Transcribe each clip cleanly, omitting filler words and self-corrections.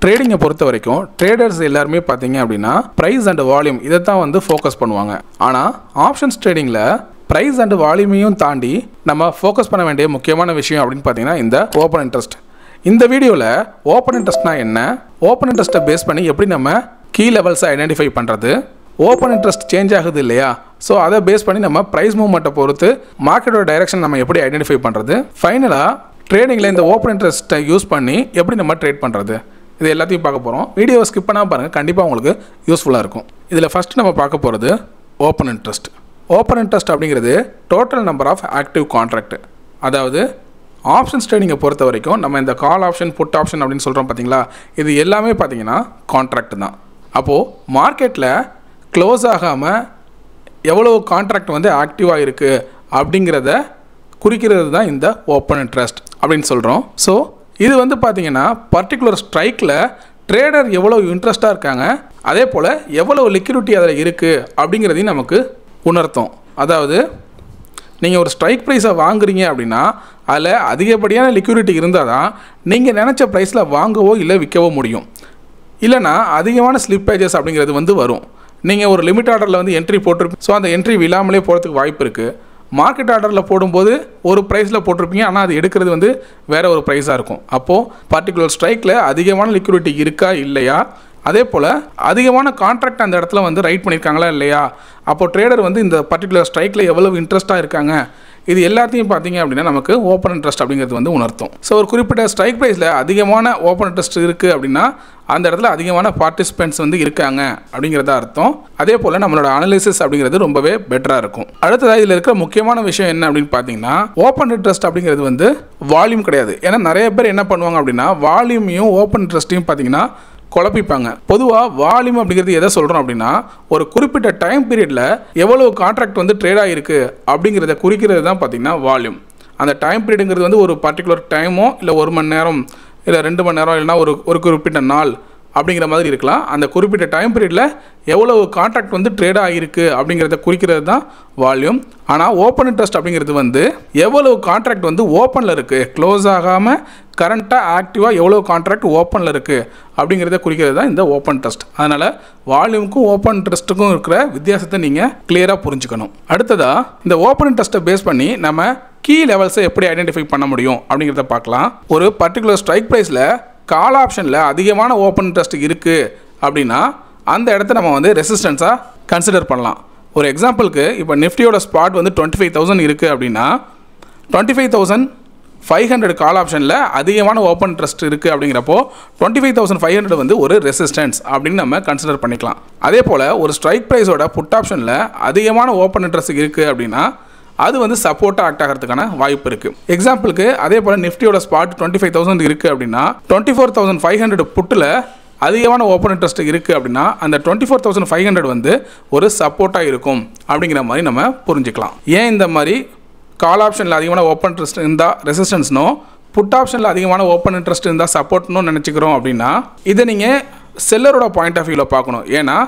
ட்ரேடிங்கை பொறுத்த வரைக்கும் ட்ரேடர்ஸ் எல்லாருமே பார்த்தீங்க அப்படின்னா ப்ரைஸ் அண்ட் வால்யூம் இதை தான் வந்து ஃபோக்கஸ் பண்ணுவாங்க. ஆனால் ஆப்ஷன்ஸ் ட்ரேடிங்கில் ப்ரைஸ் அண்ட் வால்யூமையும் தாண்டி நம்ம ஃபோக்கஸ் பண்ண வேண்டிய முக்கியமான விஷயம் அப்படின்னு பார்த்தீங்கன்னா இந்த ஓப்பன் இன்ட்ரெஸ்ட். இந்த வீடியோவில் ஓப்பன் இன்ட்ரெஸ்ட்னா என்ன, ஓப்பன் இன்ட்ரெஸ்ட்டை பேஸ் பண்ணி எப்படி நம்ம கீ லெவல்ஸை ஐடென்டிஃபை பண்ணுறது, ஓப்பன் இன்ட்ரெஸ்ட் சேஞ்ச் ஆகுது இல்லையா, ஸோ அதை பேஸ் பண்ணி நம்ம ப்ரைஸ் மூவ்மெண்ட்டை பொறுத்து மார்க்கெட்டோட டைரக்ஷன் நம்ம எப்படி ஐடென்டிஃபை பண்ணுறது, ஃபைனலாக ட்ரேடிங்கில் இந்த ஓப்பன் இன்ட்ரெஸ்ட்டை யூஸ் பண்ணி எப்படி நம்ம ட்ரேட் பண்ணுறது, இது எல்லாத்தையும் பார்க்க போகிறோம். வீடியோவை ஸ்கிப் பண்ணாமல் பாருங்கள், கண்டிப்பாக உங்களுக்கு யூஸ்ஃபுல்லாக இருக்கும். இதில் ஃபஸ்ட்டு நம்ம பார்க்க போகிறது ஓப்பன் இன்ட்ரெஸ்ட். ஓப்பன் இன்ட்ரெஸ்ட் அப்படிங்கிறது total number of active contract. அதாவது ஆப்ஷன்ஸ் ட்ரேடிங்கை பொறுத்த வரைக்கும் நம்ம இந்த கால் ஆப்ஷன் புட் ஆப்ஷன் அப்படின்னு சொல்கிறோம் பார்த்தீங்களா, இது எல்லாமே பார்த்தீங்கன்னா கான்ட்ராக்ட் தான். அப்போது மார்க்கெட்டில் க்ளோஸ் ஆகாமல் எவ்வளோ கான்ட்ராக்ட் வந்து ஆக்டிவாக இருக்குது அப்படிங்கிறத குறிக்கிறது தான் இந்த ஓப்பன் இன்ட்ரெஸ்ட் அப்படின்னு சொல்கிறோம். ஸோ இது வந்து பார்த்தீங்கன்னா பர்டிகுலர் ஸ்ட்ரைக்கில் ட்ரேடர் எவ்வளோ இன்ட்ரெஸ்ட்டாக இருக்காங்க, அதே போல் எவ்வளோ லிக்விடிட்டி அதில் இருக்குது அப்படிங்கிறதையும் நமக்கு உணர்த்தும். அதாவது நீங்கள் ஒரு ஸ்ட்ரைக் ப்ரைஸை வாங்குறீங்க அப்படின்னா அதில் அதிகப்படியான லிக்விடிட்டி இருந்தால் தான் நீங்கள் நினச்ச ப்ரைஸில் வாங்கவோ இல்லை விற்கவோ முடியும். இல்லைனா அதிகமான ஸ்லிப்பேஜஸ் அப்படிங்கிறது வந்து வரும். நீங்கள் ஒரு லிமிட் ஆர்டரில் வந்து என்ட்ரி போட்டிருப்பீங்க, ஸோ அந்த என்ட்ரி விழாமலே போகிறதுக்கு வாய்ப்பு இருக்குது. மார்க்கெட் ஆர்டரில் போடும்போது ஒரு ப்ரைஸில் போட்டிருப்பீங்க, ஆனால் அது எடுக்கிறது வந்து வேறு ஒரு ப்ரைஸாக இருக்கும். அப்போது பர்டிகுலர் ஸ்ட்ரைக்கில் அதிகமான லிக்விடிட்டி இருக்கா இல்லையா, அதே போல் அதிகமான கான்ட்ராக்ட் அந்த இடத்துல வந்து ரைட் பண்ணியிருக்காங்களா இல்லையா, அப்போது ட்ரேடர் வந்து இந்த பர்டிகுலர் ஸ்ட்ரைக்கில் எவ்வளோ இன்ட்ரெஸ்ட்டாக இருக்காங்க, இது எல்லாத்தையும் பார்த்தீங்க அப்படின்னா நமக்கு ஓப்பன் இன்ட்ரெஸ்ட் அப்படிங்கிறது வந்து உணர்த்தும். ஸோ ஒரு குறிப்பிட்ட ஸ்ட்ரைக் ப்ரைஸில் அதிகமான ஓப்பன் இன்ட்ரெஸ்ட் இருக்குது அப்படின்னா அந்த இடத்துல அதிகமான பார்ட்டிசிபென்ட்ஸ் வந்து இருக்காங்க அப்படிங்கிறத அர்த்தம். அதே போல் நம்மளோட அனலிசிஸ் அப்படிங்கிறது ரொம்பவே பெட்டராக இருக்கும். அடுத்ததாக இதில் இருக்கிற முக்கியமான விஷயம் என்ன அப்படின்னு பார்த்தீங்கன்னா ஓப்பன் இன்ட்ரெஸ்ட் அப்படிங்கிறது வந்து வால்யூம் கிடையாது. ஏன்னா நிறைய பேர் என்ன பண்ணுவாங்க அப்படின்னா வால்யூமையும் ஓப்பன் இன்ட்ரெஸ்ட்டையும் பார்த்தீங்கன்னா குழப்பிப்பாங்க. பொதுவாக வால்யூம் அப்படிங்கிறது எதை சொல்கிறோம் அப்படின்னா ஒரு குறிப்பிட்ட டைம் பீரியடில் எவ்வளோ கான்ட்ராக்ட் வந்து ட்ரேட் ஆகிருக்கு அப்படிங்கிறத குறிக்கிறது தான் பார்த்திங்கன்னா வால்யூம். அந்த டைம் பீரியடுங்கிறது வந்து ஒரு பர்டிகுலர் டைமோ இல்லை 1 மணி நேரம் இல்லை 2 மணி நேரம் இல்லைனா ஒரு குறிப்பிட்ட நாள் அப்படிங்கிற மாதிரி இருக்கலாம். அந்த குறிப்பிட்ட டைம் பீரியடில் எவ்வளோ கான்ட்ராக்ட் வந்து ட்ரேட் ஆகிருக்கு அப்படிங்கிறத குறிக்கிறது தான் வால்யூம். ஆனால் ஓப்பன் இன்ட்ரெஸ்ட் அப்படிங்கிறது வந்து எவ்வளோ கான்ட்ராக்ட் வந்து ஓப்பனில் இருக்குது, க்ளோஸ் ஆகாமல் கரண்ட்டாக ஆக்டிவாக எவ்வளோ கான்ட்ராக்ட் ஓப்பனில் இருக்குது அப்படிங்கிறத குறிக்கிறது தான் இந்த ஓப்பன் இன்ட்ரெஸ்ட். அதனால் வால்யூமுக்கும் ஓப்பன் இன்ட்ரெஸ்ட்டுக்கும் இருக்கிற வித்தியாசத்தை நீங்கள் கிளியராக புரிஞ்சுக்கணும். அடுத்ததாக இந்த ஓப்பன் இன்ட்ரெஸ்ட்டை பேஸ் பண்ணி நம்ம கீ லெவல்ஸை எப்படி ஐடென்டிஃபை பண்ண முடியும் அப்படிங்கிறத பார்க்கலாம். ஒரு பர்டிகுலர் ஸ்ட்ரைக் ப்ரைஸில் கால் ஆப்ஷனில் அதிகமான ஓப்பன் இன்ட்ரெஸ்ட் இருக்குது அப்படின்னா அந்த இடத்த நம்ம வந்து ரெசிஸ்டன்ஸாக கன்சிடர் பண்ணலாம். ஒரு எக்ஸாம்பிளுக்கு இப்போ நிஃப்டியோட ஸ்பாட் வந்து 25,000 இருக்குது அப்படின்னா 25,500 கால் ஆப்ஷனில் அதிகமான ஓப்பன் இன்ட்ரெஸ்ட் இருக்குது அப்படிங்கிறப்போ 25,500 வந்து ஒரு ரெசிஸ்டன்ஸ் அப்படின்னு நம்ம கன்சிடர் பண்ணிக்கலாம். அதே போல் ஒரு ஸ்ட்ரைக் ப்ரைஸோட புட் ஆப்ஷனில் அதிகமான ஓப்பன் இன்ட்ரெஸ்ட் இருக்குது அப்படின்னா அது வந்து சப்போர்ட்டாக ஆக்ட் ஆகிறதுக்கான வாய்ப்பு இருக்குது. எக்ஸாம்பிளுக்கு அதே போல் நிஃப்டியோட ஸ்பாட் 25,000 இருக்குது அப்படின்னா 24,500 புட்டில் அதிகமான ஓப்பன் இன்ட்ரெஸ்ட் இருக்குது அப்படின்னா அந்த 24,500 வந்து ஒரு சப்போர்ட்டாக இருக்கும் அப்படிங்கிற மாதிரி நம்ம புரிஞ்சுக்கலாம். ஏன் இந்த மாதிரி கால் ஆப்ஷனில் அதிகமான ஓப்பன் இன்ட்ரெஸ்ட் இருந்தால் ரெசிஸ்டன்ஸ்னோ புட் ஆப்ஷனில் அதிகமான ஓப்பன் இன்ட்ரெஸ்ட் இருந்தால் சப்போர்ட்னு நினச்சிக்கிறோம் அப்படின்னா இதை நீங்கள் செல்லரோட பாயிண்ட் ஆஃப் வியூவில் பார்க்கணும். ஏன்னா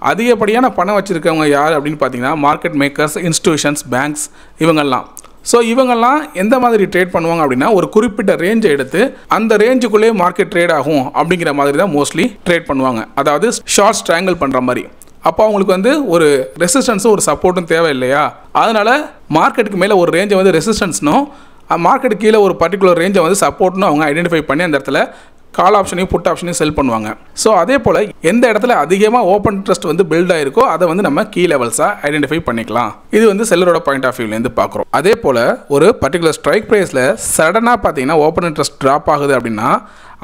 அதிகப்படியான பணம் வச்சுருக்கவங்க யார் அப்படின்னு பார்த்தீங்கன்னா மார்க்கெட் மேக்கர்ஸ், இன்ஸ்டிடியூஷன்ஸ், பேங்க்ஸ் இவங்கெல்லாம். ஸோ இவங்கெல்லாம் எந்த மாதிரி ட்ரேட் பண்ணுவாங்க அப்படின்னா ஒரு குறிப்பிட்ட ரேஞ்சை எடுத்து அந்த ரேஞ்சுக்குள்ளே மார்க்கெட் ட்ரேட் ஆகும் அப்படிங்கிற மாதிரி தான் மோஸ்ட்லி ட்ரேட் பண்ணுவாங்க. அதாவது ஷார்ட் ஸ்ட்ராங்கிள் பண்ணுற மாதிரி. அப்போ அவங்களுக்கு வந்து ஒரு ரெசிஸ்டன்ஸும் ஒரு சப்போர்ட்டும் தேவை இல்லையா, அதனால் மார்க்கெட்டுக்கு மேலே ஒரு ரேஞ்சை வந்து ரெசிஸ்டன்ஸ்னும் மார்க்கெட்டுக்கு கீழே ஒரு பர்டிகுலர் ரேஞ்சை வந்து சப்போர்ட்னு அவங்க ஐடென்டிஃபை பண்ணி அந்த இடத்துல கால் ஆப்ஷனையும் புட் ஆப்ஷனையும் செல் பண்ணுவாங்க. ஸோ அதே போல் எந்த இடத்துல அதிகமாக ஓப்பன் இன்ட்ரெஸ்ட் வந்து பில்ட் ஆகிருக்கோ அதை வந்து நம்ம கீ லெவல்ஸாக ஐடென்டிஃபை பண்ணிக்கலாம். இது வந்து செல்லரோட பாயிண்ட் ஆஃப் வியூலேருந்து பார்க்குறோம். அதே போல் ஒரு பர்டிகுலர் ஸ்ட்ரைக் ப்ரைஸில் சடனாக பார்த்தீங்கன்னா ஓப்பன் இன்ட்ரெஸ்ட் ட்ராப் ஆகுது அப்படின்னா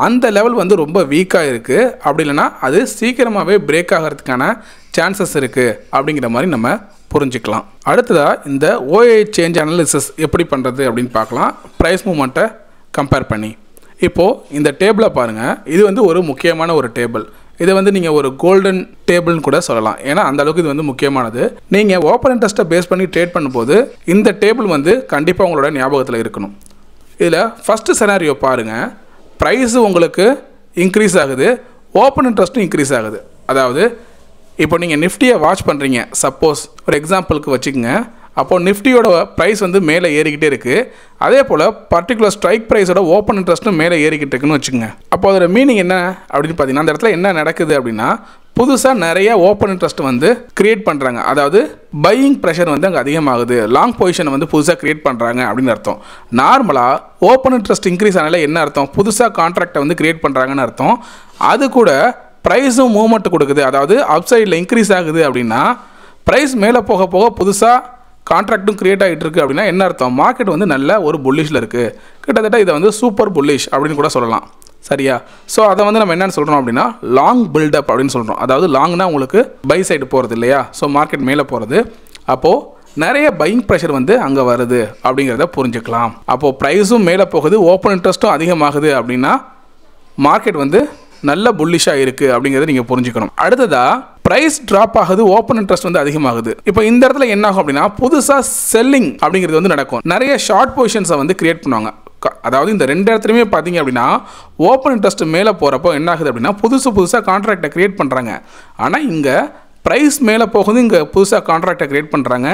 அந்த லெவல் வந்து ரொம்ப வீக்காக இருக்குது, அப்படி இல்லைனா அது சீக்கிரமாகவே பிரேக் ஆகிறதுக்கான சான்சஸ் இருக்குது அப்படிங்கிற மாதிரி நம்ம புரிஞ்சுக்கலாம். அடுத்ததாக இந்த ஓஏ சேஞ்ச் அனாலிசிஸ் எப்படி பண்ணுறது அப்படின்னு பார்க்கலாம். ப்ரைஸ் மூவ்மெண்ட்டை கம்பேர் பண்ணி இப்போது இந்த டேபிளை பாருங்கள். இது வந்து ஒரு முக்கியமான ஒரு டேபிள். இதை வந்து நீங்கள் ஒரு கோல்டன் டேபிள்னு கூட சொல்லலாம். ஏன்னா அந்த அளவுக்கு இது வந்து முக்கியமானது. நீங்கள் ஓப்பன் இன்ட்ரெஸ்ட்டை பேஸ் பண்ணி ட்ரேட் பண்ணும்போது இந்த டேபிள் வந்து கண்டிப்பாக உங்களோட ஞாபகத்தில் இருக்கணும். இதில் ஃபஸ்ட்டு செனாரியோ பாருங்கள். ப்ரைஸு உங்களுக்கு இன்க்ரீஸ் ஆகுது, ஓப்பன் இன்ட்ரெஸ்ட்டும் இன்க்ரீஸ் ஆகுது. அதாவது இப்போ நீங்கள் நிஃப்டியை வாட்ச் பண்ணுறீங்க, சப்போஸ் ஒரு எக்ஸாம்பிளுக்கு வச்சுக்கோங்க. அப்போ நிஃப்டியோட ப்ரைஸ் வந்து மேலே ஏறிக்கிட்டே இருக்குது. அதே போல் பர்டிகுலர் ஸ்ட்ரைக் ப்ரைஸோட ஓப்பன் இன்ட்ரெஸ்ட்டும் மேலே ஏறிக்கிட்டு இருக்குன்னு வச்சுக்கோங்க. அப்போ அதோட மீனிங் என்ன அப்படின்னு பார்த்தீங்கன்னா, அந்த இடத்துல என்ன நடக்குது அப்படின்னா, புதுசாக நிறைய ஓப்பன் இன்ட்ரெஸ்ட் வந்து கிரியேட் பண்ணுறாங்க. அதாவது பையிங் ப்ரெஷர் வந்து அங்கே அதிகமாகுது, லாங் பொசிஷனை வந்து புதுசாக கிரியேட் பண்ணுறாங்க அப்படின்னு அர்த்தம். நார்மலாக ஓப்பன் இன்ட்ரெஸ்ட் இன்க்ரீஸ் ஆனால என்ன அர்த்தம்? புதுசாக கான்ட்ராக்டை வந்து கிரியேட் பண்ணுறாங்கன்னு அர்த்தம். அது கூட ப்ரைஸும் மூவ்மெண்ட் கொடுக்குது, அதாவது அப் சைடில் இன்க்ரீஸ் ஆகுது அப்படின்னா ப்ரைஸ் மேலே போக போக புதுசாக கான்ட்ராக்டும் கிரியேட் ஆகிட்டு இருக்குது அப்படின்னா என்ன அர்த்தம்? மார்க்கெட் வந்து நல்ல ஒரு புல்லிஷில் இருக்குது. கிட்டத்தட்ட இதை வந்து சூப்பர் புல்லிஷ் அப்படின்னு கூட சொல்லலாம். சரியா? ஸோ அதை வந்து நம்ம என்னென்னு சொல்கிறோம் அப்படின்னா லாங் பில்டப் அப்படின்னு சொல்கிறோம். அதாவது லாங்னா உங்களுக்கு பை சைடு போகிறது இல்லையா? ஸோ மார்க்கெட் மேலே போகிறது. அப்போது நிறைய பையிங் ப்ரெஷர் வந்து அங்கே வருது அப்படிங்கிறத புரிஞ்சுக்கலாம். அப்போது ப்ரைஸும் மேலே போகுது, ஓப்பன் இன்ட்ரெஸ்ட்டும் அதிகமாகுது அப்படின்னா மார்க்கெட் வந்து நல்ல புல்லிஷாக இருக்குது அப்படிங்கிறத நீங்கள் புரிஞ்சுக்கணும். அடுத்ததாக ப்ரைஸ் ட்ராப் ஆகுது, ஓப்பன் இன்ட்ரெஸ்ட் வந்து அதிகமாகுது. இப்போ இந்த இடத்துல என்ன ஆகும் அப்படின்னா புதுசாக செல்லிங் அப்படிங்கிறது வந்து நடக்கும். நிறைய ஷார்ட் பொசிஷன்ஸை வந்து கிரியேட் பண்ணுவாங்க. அதாவது இந்த ரெண்டு இடத்துலையுமே பார்த்தீங்க அப்படின்னா ஓப்பன் இன்ட்ரெஸ்ட் மேலே போகிறப்போ என்ன ஆகுது அப்படின்னா புதுசாக கான்ட்ராக்டை கிரியேட் பண்ணுறாங்க. ஆனால் இங்கே ப்ரைஸ் மேலே போகுது, இங்கே புதுசாக கான்ட்ராக்டை கிரியேட் பண்ணுறாங்க.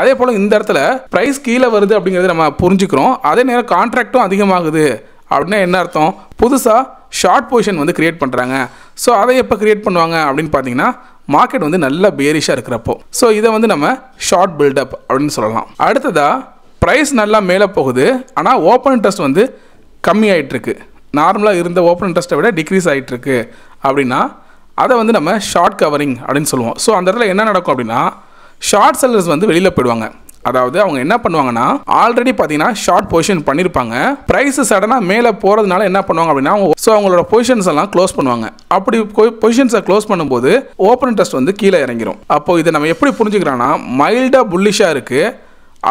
அதே போல் இந்த இடத்துல ப்ரைஸ் கீழே வருது அப்படிங்கிறத நம்ம புரிஞ்சுக்கிறோம். அதே நேரம் கான்ட்ராக்டும் அதிகமாகுது அப்படின்னா என்ன அர்த்தம்? புதுசாக ஷார்ட் பொசிஷன் வந்து கிரியேட் பண்ணுறாங்க. ஸோ அதை எப்போ கிரியேட் பண்ணுவாங்க அப்படின்னு பார்த்தீங்கன்னா மார்க்கெட் வந்து நல்ல பேரிஷாக இருக்கிறப்போ. ஸோ இதை வந்து நம்ம ஷார்ட் பில்டப் அப்படின்னு சொல்லலாம். அடுத்ததாக ப்ரைஸ் நல்லா மேலே போகுது, ஆனால் ஓப்பன் இன்ட்ரெஸ்ட் வந்து கம்மி ஆகிட்டுருக்கு. நார்மலாக இருந்த ஓப்பன் இன்ட்ரெஸ்ட்டை விட டிக்ரீஸ் ஆகிட்டுருக்கு அப்படின்னா அதை வந்து நம்ம ஷார்ட் கவரிங் அப்படின்னு சொல்லுவோம். ஸோ அந்த இடத்துல என்ன நடக்கும் அப்படின்னா ஷார்ட் செல்லர்ஸ் வந்து வெளியில் போயிடுவாங்க. அதாவது அவங்க என்ன பண்ணுவாங்கன்னா ஆல்ரெடி பார்த்தீங்கன்னா ஷார்ட் பொசிஷன் பண்ணியிருப்பாங்க. ப்ரைஸ் சடனாக மேலே போகிறதுனால என்ன பண்ணுவாங்க அப்படின்னா அவங்களோட பொசிஷன்ஸ் எல்லாம் க்ளோஸ் பண்ணுவாங்க. அப்படி பொசிஷன்ஸை க்ளோஸ் பண்ணும்போது ஓப்பன் இன்ட்ரெஸ்ட் வந்து கீழே இறங்கிடும். அப்போது இதை நம்ம எப்படி புரிஞ்சுக்கிறோன்னா மைல்டாக புல்லிஷாக இருக்குது,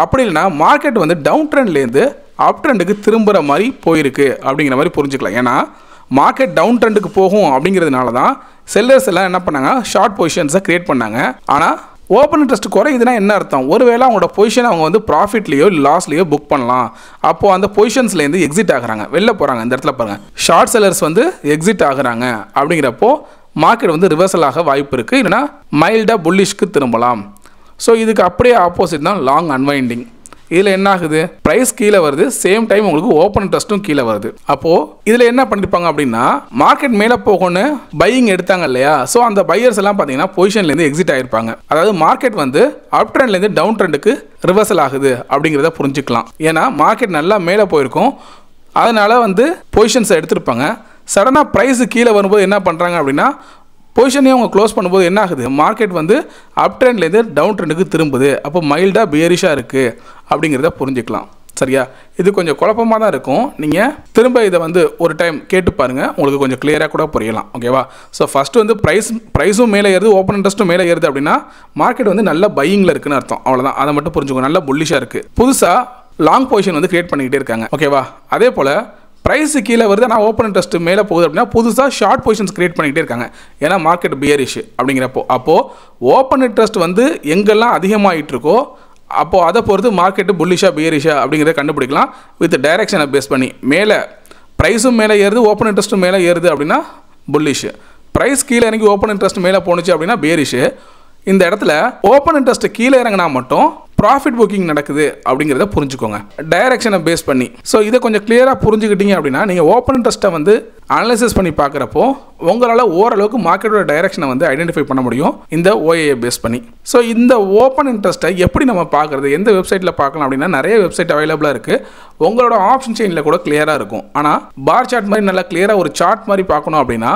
அப்படி இல்லைனா மார்க்கெட் வந்து டவுன் ட்ரெண்ட்லேருந்து அப் ட்ரெண்டுக்கு திரும்புகிற மாதிரி போயிருக்கு அப்படிங்கிற மாதிரி புரிஞ்சுக்கலாம். ஏன்னா மார்க்கெட் டவுன் ட்ரெண்டுக்கு போகும் அப்படிங்கிறதுனால தான் செல்லர்ஸ் எல்லாம் என்ன பண்ணாங்க, ஷார்ட் பொசிஷன்ஸை கிரியேட் பண்ணாங்க. ஆனால் ஓப்பன் இன்ட்ரெஸ்ட் குறையுதுன்னா என்ன அர்த்தம்? ஒருவேளை அவங்களோட பொசிஷன் அவங்க வந்து ப்ராஃபிட்லேயோ லாஸ்லேயோ புக் பண்ணலாம். அப்போது அந்த பொசிஷன்ஸ்லேருந்து எக்ஸிட் ஆகுறாங்க, வெளில போகிறாங்க. இந்த இடத்துல பாருங்கள், ஷார்ட் செல்லர்ஸ் வந்து எக்ஸிட் ஆகுறாங்க. அப்படிங்கிறப்போ மார்க்கெட் வந்து ரிவர்சல் ஆக வாய்ப்பு இருக்குது, இல்லைனா மைல்டாக புல்லிஷ்க்கு திரும்பலாம். ஸோ இதுக்கு அப்படியே ஆப்போசிட் தான் லாங் அன்வைண்டிங். இதில் என்ன ஆகுது? ப்ரைஸ் கீழே வருது, சேம் டைம் உங்களுக்கு ஓப்பன் இன்ட்ரெஸ்ட்டும் கீழே வருது. அப்போது இதில் என்ன பண்ணியிருப்பாங்க அப்படின்னா மார்க்கெட் மேலே போகணும்னு பையிங் எடுத்தாங்க இல்லையா? ஸோ அந்த பையர்ஸ் எல்லாம் பார்த்தீங்கன்னா பொசிஷன்லேருந்து எக்ஸிட் ஆகிருப்பாங்க. அதாவது மார்க்கெட் வந்து அப் ட்ரெண்ட்லேருந்து டவுன் ட்ரெண்டுக்கு ரிவர்சல் ஆகுது அப்படிங்கிறத புரிஞ்சுக்கலாம். ஏன்னா மார்க்கெட் நல்லா மேலே போயிருக்கும், அதனால் வந்து பொசிஷன்ஸை எடுத்திருப்பாங்க. சடனாக ப்ரைஸு கீழே வரும்போது என்ன பண்ணுறாங்க அப்படின்னா பொசிஷனையும் அவங்க க்ளோஸ் பண்ணும்போது என்ன ஆகுது? மார்க்கெட் வந்து அப் ட்ரெண்ட்லேருந்து டவுன் ட்ரெண்டுக்கு திரும்புது. அப்போ மைல்டாக பியரிஷாக இருக்குது அப்படிங்கிறத புரிஞ்சுக்கலாம். சரியா? இது கொஞ்சம் குழப்பமாக தான் இருக்கும். நீங்கள் திரும்ப இதை வந்து ஒரு டைம் கேட்டு பாருங்கள், உங்களுக்கு கொஞ்சம் கிளியராக கூட புரியலாம். ஓகேவா? ஸோ ஃபஸ்ட்டு வந்து ப்ரைஸும் மேலே ஏறுது, ஓப்பன் இன்ட்ரெஸ்ட்டும் மேலே ஏறுது அப்படின்னா மார்க்கெட் வந்து நல்ல பையிங்கில் இருக்குன்னு அர்த்தம். அவ்வளோதான், அதை மட்டும் புரிஞ்சுக்கோங்க. நல்ல புல்லிஷாக இருக்குது, புதுசாக லாங் பொசிஷன் வந்து கிரியேட் பண்ணிக்கிட்டே இருக்காங்க. ஓகேவா? அதே போல் ப்ரைஸு கீழே வருது, ஆனால் ஓப்பன் இன்ட்ரெஸ்ட் மேலே போகுது அப்படின்னா புதுசாக ஷார்ட் பொசிஷன்ஸ் கிரியேட் பண்ணிக்கிட்டே இருக்காங்க. ஏன்னா மார்க்கெட் பியரிஷ் அப்படிங்கிறப்போ அப்போது ஓப்பன் இன்ட்ரெஸ்ட் வந்து எங்கெல்லாம் அதிகமாகிட்டு இருக்கோ அப்போது அதை பொறுத்து மார்க்கெட்டு புல்லிஷா பியரிஷா அப்படிங்கிறத கண்டுபிடிக்கலாம். வித் டைரெக்ஷனை பேஸ் பண்ணி மேலே ப்ரைஸும் மேலே ஏறுது, ஓப்பன் இன்ட்ரெஸ்ட்டும் மேலே ஏறுது அப்படின்னா புல்லிஷ். ப்ரைஸ் கீழே இறங்கி ஓப்பன் இன்ட்ரெஸ்ட் மேலே போணுச்சு அப்படின்னா பியரிஷ். இந்த இடத்துல ஓப்பன் இன்ட்ரெஸ்ட் கீழே இறங்கினா மட்டும் ப்ராஃபிட் புக்கிங் நடக்குது அப்படிங்கிறத புரிஞ்சுக்கோங்க, டைரெக்ஷனை பேஸ் பண்ணி. ஸோ இதை கொஞ்சம் கிளியராக புரிஞ்சுக்கிட்டீங்க அப்படின்னா நீங்கள் ஓப்பன் இன்ட்ரெஸ்ட்டை வந்து அனலைசிஸ் பண்ணி பார்க்குறப்போ உங்களால் ஓரளவுக்கு மார்க்கெட்டோட டைரெக்ஷனை வந்து ஐடென்டிஃபை பண்ண முடியும் இந்த ஓஏஏ பேஸ் பண்ணி. ஸோ இந்த ஓப்பன் இன்ட்ரெஸ்ட்டை எப்படி நம்ம பார்க்குறது, எந்த வெப்சைட்டில் பார்க்கலாம் அப்படின்னா நிறைய வெப்சைட் அவைலபிளாக இருக்குது. உங்களோட ஆப்ஷன் செயினில் கூட கிளியராக இருக்கும். ஆனால் பார் சார்ட் மாதிரி நல்லா கிளியராக ஒரு சார்ட் மாதிரி பார்க்கணும் அப்படின்னா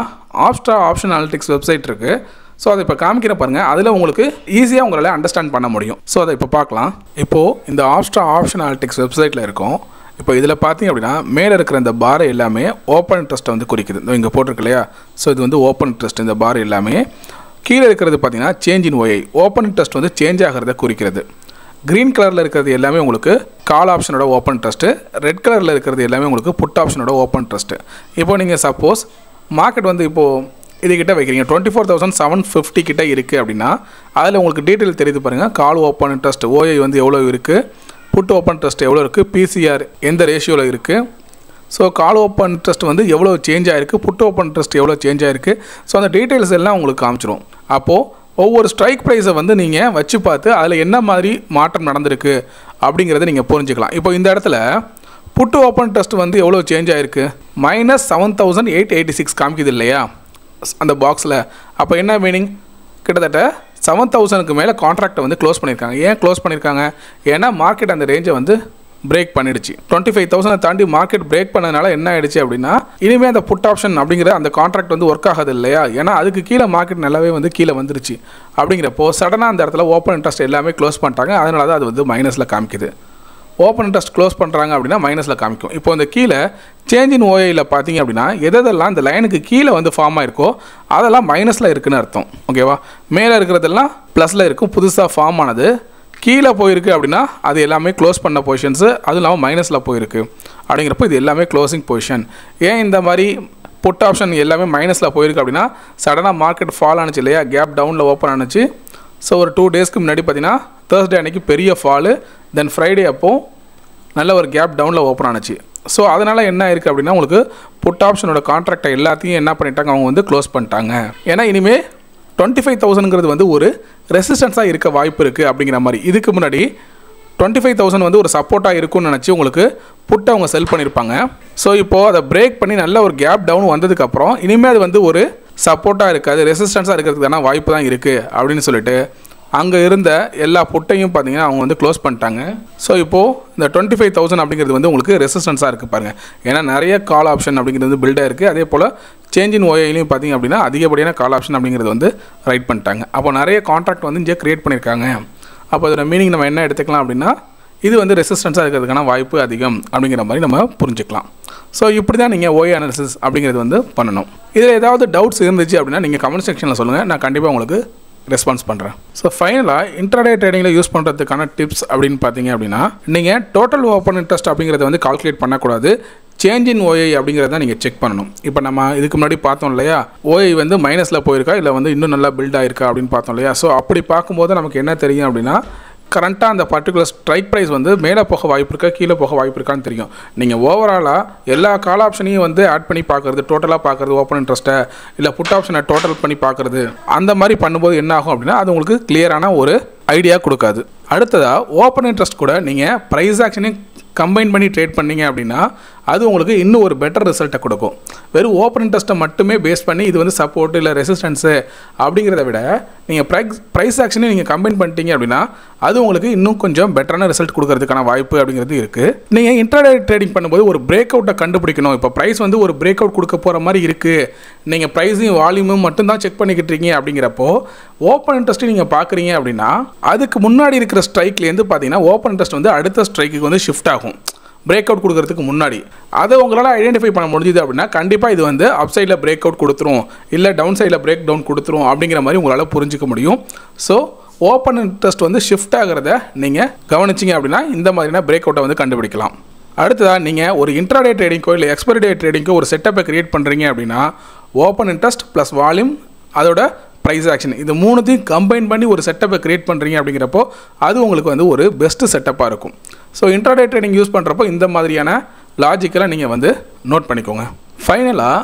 ஆப்ஸ்ட்ரா ஆப்ஷன் அனலிட்டிக்ஸ் வெப்சைட் இருக்குது. ஸோ அதை இப்போ காமிக்கிற பாருங்கள், அதில் உங்களுக்கு ஈஸியாக உங்களால் அண்டர்ஸ்டாண்ட் பண்ண முடியும். ஸோ அதை இப்போ பார்க்கலாம். இப்போது இந்த ஆப்ஸ்ட்ரா ஆப்ஷன் அனலிட்டிக்ஸ் வெப்சைட்டில் இருக்கும். இப்போ இதில் பார்த்தீங்க அப்படின்னா மேலே இருக்கிற இந்த பார் எல்லாமே ஓப்பன் இன்ட்ரெஸ்ட்டை வந்து குறிக்குது. இங்கே போட்டிருக்கு இல்லையா? ஸோ இது வந்து ஓப்பன் இன்ட்ரெஸ்ட். இந்த பார் எல்லாமே கீழே இருக்கிறது பார்த்தீங்கன்னா change in Y, open interest வந்து சேஞ்ச் ஆகிறத குறிக்கிறது. க்ரீன் கலரில் இருக்கிறது எல்லாமே உங்களுக்கு கால் ஆப்ஷனோட ஓப்பன் இன்ட்ரெஸ்ட்டு, ரெட் கலரில் இருக்கிறது எல்லாமே உங்களுக்கு புட் ஆப்ஷனோட ஓப்பன் இன்ட்ரெஸ்ட்டு. இப்போ நீங்கள் சப்போஸ் மார்க்கெட் வந்து இப்போது இதுக்கிட்ட வைக்கிறீங்க 24,750 கிட்ட இருக்குது அப்படின்னா அதில் உங்களுக்கு டீட்டெயில் தெரியுது பாருங்கள். கால் ஓப்பன் இன்ட்ரெஸ்ட் ஓஐ வந்து எவ்வளோ இருக்குது, புட் ஓப்பன் இன்ட்ரெஸ்ட் எவ்வளோ இருக்குது, பிசிஆர் எந்த ரேஷியோவில் இருக்குது, ஸோ கால் ஓப்பன் இன்ட்ரெஸ்ட் வந்து எவ்வளோ சேஞ்ச் ஆகிருக்கு, புட் ஓப்பன் இன்ட்ரெஸ்ட் எவ்வளோ சேஞ்ச் ஆகிருக்கு. ஸோ அந்த டீட்டெயில்ஸ் எல்லாம் உங்களுக்கு காமிச்சிரும். அப்போது ஒவ்வொரு ஸ்ட்ரைக் ப்ரைஸை வந்து நீங்கள் வச்சு பார்த்து அதில் என்ன மாதிரி மாற்றம் நடந்திருக்கு அப்படிங்கிறத நீங்கள் புரிஞ்சுக்கலாம். இப்போ இந்த இடத்துல புட்டு ஓப்பன் டெஸ்ட் வந்து எவ்வளோ சேஞ்ச் ஆகிருக்கு, -7,886 காமிக்குது இல்லையா அந்த பாக்ஸில். அப்போ என்ன மீனிங், கிட்டத்தட்ட 7,000க்கு மேலே கான்ட்ராக்டை வந்து க்ளோஸ் பண்ணியிருக்காங்க. ஏன் க்ளோஸ் பண்ணியிருக்காங்க, ஏன்னா மார்க்கெட் அந்த ரேஞ்சை வந்து பிரேக் பண்ணிடுச்சு. 25,000 தாண்டி மார்க்கெட் பிரேக் பண்ணதுனால என்ன ஆயிடுச்சு அப்படின்னா, இனிமேல் அந்த புட் ஆப்ஷன் அப்படிங்கிற அந்த கான்ட்ராக்ட் வந்து ஒர்க் ஆகாது இல்லையா, ஏன்னா அதுக்கு கீழே மார்க்கெட் நல்லாவே வந்து கீழே வந்துருச்சு. அப்படிங்கிறப்போ சடனாக அந்த இடத்துல ஓப்பன் இன்ட்ரெஸ்ட் எல்லாமே க்ளோஸ் பண்ணிட்டாங்க. அதனால தான் அது வந்து மைனஸில் காமிக்குது. ஓப்பன் இன்ட்ரெஸ்ட் க்ளோஸ் பண்ணுறாங்க அப்படின்னா மைனஸில் காமிக்கும். இப்போ இந்த கீழே சேஞ்ச் இன் ஓஐயில் பார்த்தீங்க அப்படின்னா எதெல்லாம் இந்த லைனுக்கு கீழே வந்து ஃபார்ம் ஆயிருக்கோ அதெல்லாம் மைனஸில் இருக்குன்னு அர்த்தம். ஓகேவா, மேலே இருக்கிறதெல்லாம் ப்ளஸில் இருக்கும், புதுசாக ஃபார்ம் ஆனது. கீழே போயிருக்கு அப்படின்னா அது எல்லாமே க்ளோஸ் பண்ண பொசிஷன்ஸு, அதுவும் இல்லாமல் மைனஸில் போயிருக்கு. அப்படிங்கிறப்போ இது எல்லாமே க்ளோசிங் பொசிஷன். ஏன் இந்த மாதிரி புட் ஆப்ஷன் எல்லாமே மைனஸில் போயிருக்கு அப்படின்னா, சடனாக மார்க்கெட் ஃபால் ஆனிச்சு இல்லையா, கேப் டவுனில் ஓப்பன் ஆனிச்சு. ஸோ ஒரு 2 டேஸ்க்கு முன்னாடி பார்த்தீங்கன்னா தேர்ஸ்டே அன்றைக்கி பெரிய ஃபாலு, தென் ஃப்ரைடே அப்போது நல்ல ஒரு கேப் டவுனில் ஓப்பன் ஆனிச்சு. ஸோ அதனால் என்ன இருக்குது அப்படின்னா, உங்களுக்கு புட் ஆப்ஷனோட கான்ட்ராக்டை எல்லாத்தையும் என்ன பண்ணிட்டாங்க, அவங்க வந்து க்ளோஸ் பண்ணிட்டாங்க. ஏன்னா இனிமேல் 25,000ங்கிறது வந்து ஒரு ரெசிஸ்டன்ஸாக இருக்க வாய்ப்பு இருக்குது அப்படிங்கிற மாதிரி. இதுக்கு முன்னாடி 25,000 வந்து ஒரு சப்போர்ட்டாக இருக்கும்னு நினச்சி உங்களுக்கு புட்டை அவங்க செல் பண்ணியிருப்பாங்க. ஸோ இப்போது அதை பிரேக் பண்ணி நல்ல ஒரு கேப் டவுன் வந்ததுக்கப்புறம் இனிமேல் அது வந்து ஒரு சப்போர்ட்டாக இருக்காது, ரெசிஸ்டன்ஸாக இருக்கிறதுக்கான வாய்ப்பு தான் இருக்குது அப்படின்னு சொல்லிட்டு அங்கே இருந்த எல்லா புட்டையும் பார்த்தீங்கன்னா அவங்க வந்து க்ளோஸ் பண்ணிட்டாங்க. ஸோ இப்போது இந்த 25,000 அப்படிங்கிறது வந்து உங்களுக்கு ரெசிஸ்டன்ஸாக இருக்குது பாருங்கள். ஏன்னா நிறைய கால் ஆப்ஷன் அப்படிங்கிறது வந்து பில்டாக இருக்குது. அதே போல் சேஞ்ச் இன் ஓஐலையும் பார்த்தீங்க அப்படின்னா அதிகப்படியான கால் ஆப்ஷன் அப்படிங்கிறது வந்து ரைட் பண்ணிட்டாங்க. அப்போ நிறைய கான்ட்ராக்ட் வந்து இங்கே க்ரியேட் பண்ணியிருக்காங்க. அப்போ அதோட மீனிங் நம்ம என்ன எடுத்துக்கலாம் அப்படின்னா, இது வந்து ரெசிஸ்டன்ஸாக இருக்கிறதுக்கான வாய்ப்பு அதிகம் அப்படிங்கிற மாதிரி நம்ம புரிஞ்சுக்கலாம். ஸோ இப்படி தான் நீங்கள் ஓஏ அனாலிசிஸ் அப்படிங்கிறது வந்து பண்ணணும். இதில் ஏதாவது டவுட்ஸ் இருந்துச்சு அப்படின்னா நீங்கள் கமெண்ட் செக்ஷனில் சொல்லுங்கள், நான் கண்டிப்பாக உங்களுக்கு ரெஸ்பான்ஸ் பண்ணுறேன். ஸோ ஃபைனலாக இன்ட்ராடே ட்ரேடிங்கில் யூஸ் பண்ணுறதுக்கான டிப்ஸ் அப்படின்னு பார்த்தீங்க அப்படின்னா, நீங்கள் டோட்டல் ஓப்பன் இன்ட்ரெஸ்ட் அப்படிங்கிறத வந்து கால்குலேட் பண்ணக்கூடாது, சேஞ்ச் இன் ஓஐ அப்படிங்கிறத நீங்கள் செக் பண்ணணும். இப்போ நம்ம இதுக்கு முன்னாடி பார்த்தோம் இல்லையா, ஓஐ வந்து மைனஸில் போயிருக்கா இல்லை வந்து இன்னும் நல்லா பில்ட் ஆயிருக்கா அப்படின்னு பார்த்தோம் இல்லையா. ஸோ அப்படி பார்க்கும்போது நமக்கு என்ன தெரியும் அப்படின்னா, கரண்ட்டாக அந்த பர்டிகுலர் ஸ்ட்ரைக் ப்ரைஸ் வந்து மேலே போக வாய்ப்பு இருக்கா கீழே போக வாய்ப்பு இருக்கான்னு தெரியும். நீங்கள் ஓவராலாக எல்லா கால் ஆப்ஷனையும் வந்து ஆட் பண்ணி பார்க்குறது, டோட்டலாக பார்க்குறது, ஓப்பன் இன்ட்ரெஸ்ட்டை இல்லை புட் ஆப்ஷனை டோட்டல் பண்ணி பார்க்குறது, அந்த மாதிரி பண்ணும்போது என்ன ஆகும் அப்படின்னா அது உங்களுக்கு கிளியரான ஒரு ஐடியா கொடுக்காது. அடுத்ததாக ஓப்பன் இன்ட்ரெஸ்ட் கூட நீங்கள் ப்ரைஸ் ஆக்ஷனையும் கம்பைன் பண்ணி ட்ரேட் பண்ணிங்க அப்படின்னா அது உங்களுக்கு இன்னும் ஒரு பெட்டர் ரிசல்ட்டை கொடுக்கும். வெறும் ஓப்பன் இன்ட்ரெஸ்ட்டை மட்டுமே பேஸ் பண்ணி இது வந்து சப்போர்ட் இல்லை ரெசிஸ்டன்ஸு அப்படிங்கிறத விட நீங்கள் ப்ரைஸ் ஆக்ஷனையும் நீங்கள் கம்பைன் பண்ணிட்டீங்க அப்படின்னா அது உங்களுக்கு இன்னும் கொஞ்சம் பெட்டரான ரிசல்ட் கொடுக்கறதுக்கான வாய்ப்பு அப்படிங்கிறது இருக்குது. நீங்கள் இன்ட்ராடே ட்ரேடிங் பண்ணும்போது ஒரு பிரேக் அவுட்டை கண்டுபிடிக்கணும். இப்போ ப்ரைஸ் வந்து ஒரு பிரேக் அவுட் கொடுக்க போகிற மாதிரி இருக்குது, நீங்கள் ப்ரைஸையும் வால்யூமும் மட்டும்தான் செக் பண்ணிக்கிட்டு இருக்கீங்க. அப்படிங்கிறப்போ ஓப்பன் இன்ட்ரெஸ்ட்டு நீங்கள் பார்க்குறீங்க அப்படின்னா அதுக்கு முன்னாடி இருக்கிற ஸ்ட்ரைக்லேருந்து பார்த்தீங்கன்னா ஓப்பன் இன்ட்ரெஸ்ட் வந்து அடுத்த ஸ்ட்ரைக்கு வந்து ஷிஃப்ட் ஆகும் பிரேக் அவுட் கொடுக்கறதுக்கு முன்னாடி. அதை உங்களால் ஐடென்டிஃபை பண்ண முடிஞ்சுது அப்படின்னா கண்டிப்பாக இது வந்து அப் சைடில் பிரேக் அவுட் கொடுத்துரும் இல்லை டவுன் சைடில் பிரேக் டவுன் கொடுத்துரும் அப்படிங்கிற மாதிரி உங்களால் புரிஞ்சிக்க முடியும். ஸோ ஓப்பன் இன்ட்ரெஸ்ட் வந்து ஷிஃப்ட் ஆகிறத நீங்கள் கவனிச்சிங்க அப்படின்னா இந்த மாதிரியான பிரேக் அவுட்டை வந்து கண்டுபிடிக்கலாம். அடுத்ததாக நீங்கள் ஒரு இன்ட்ராடே ட்ரேடிங்கோ இல்லை எக்ஸ்பைரி டே ட்ரேடிங்கோ ஒரு செட்டப்பை கிரியேட் பண்ணுறீங்க அப்படின்னா ஓப்பன் இன்ட்ரெஸ்ட் ப்ளஸ் வால்யூம் அதோட ப்ரைஸ் ஆக்ஷன் இது மூணுத்தையும் கம்பைன் பண்ணி ஒரு செட்டப்பை கிரியேட் பண்ணுறீங்க அப்படிங்கிறப்போ அது உங்களுக்கு வந்து ஒரு பெஸ்ட்டு செட்டப்பாக இருக்கும். ஸோ இன்ட்ராடே ட்ரேடிங் யூஸ் பண்ணுறப்போ இந்த மாதிரியான லாஜிக்கெல்லாம் நீங்கள் வந்து நோட் பண்ணிக்கோங்க. ஃபைனலாக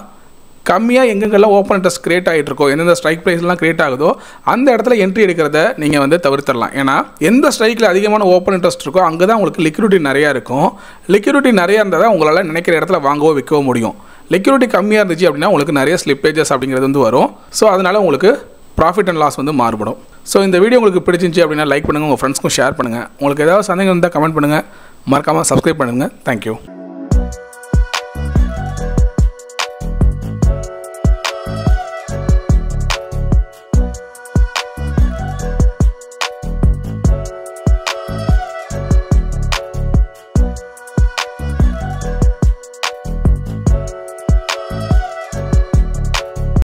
கம்மியாக எங்கெங்கெல்லாம் ஓப்பன் இன்ட்ரெஸ்ட் கிரியேட் ஆகிட்டு இருக்கோ, எந்தெந்த ஸ்ட்ரைக் ப்ரைஸ்லாம் கிரியேட் ஆகுதோ அந்த இடத்துல என்ட்ரி எடுக்கிறத நீங்கள் வந்து தவிர்த்திடலாம். ஏன்னா எந்த ஸ்ட்ரைக்கில் அதிகமான ஓப்பன் இன்ட்ரெஸ்ட் இருக்கோ அங்கே தான் உங்களுக்கு லிக்விடிட்டி நிறையா இருக்கும். லிக்விடிட்டி நிறையா இருந்தால் தான் உங்களால் நினைக்கிற இடத்துல வாங்கவோ விற்கவோ முடியும். லிக்விடிட்டி கம்மியாக இருந்துச்சு அப்படின்னா உங்களுக்கு நிறைய ஸ்லிப்பேஜஸ் அப்படிங்கிறது வந்து வரும். ஸோ அதனால் உங்களுக்கு ப்ராஃபிட் அண்ட் லாஸ் வந்து மாறுபடும். ஸோ இந்த வீடியோ உங்களுக்கு பிடிச்சிருந்துச்சி அப்படின்னா லைக் பண்ணுங்கள், உங்கள் ஃப்ரெண்ட்ஸ்க்கும் ஷேர் பண்ணுங்கள். உங்களுக்கு ஏதாவது சந்தேகம் இருந்தால் கமெண்ட் பண்ணுங்கள், மறக்காமல் சப்ஸ்கிரைப் பண்ணுங்கள். தேங்க்யூ.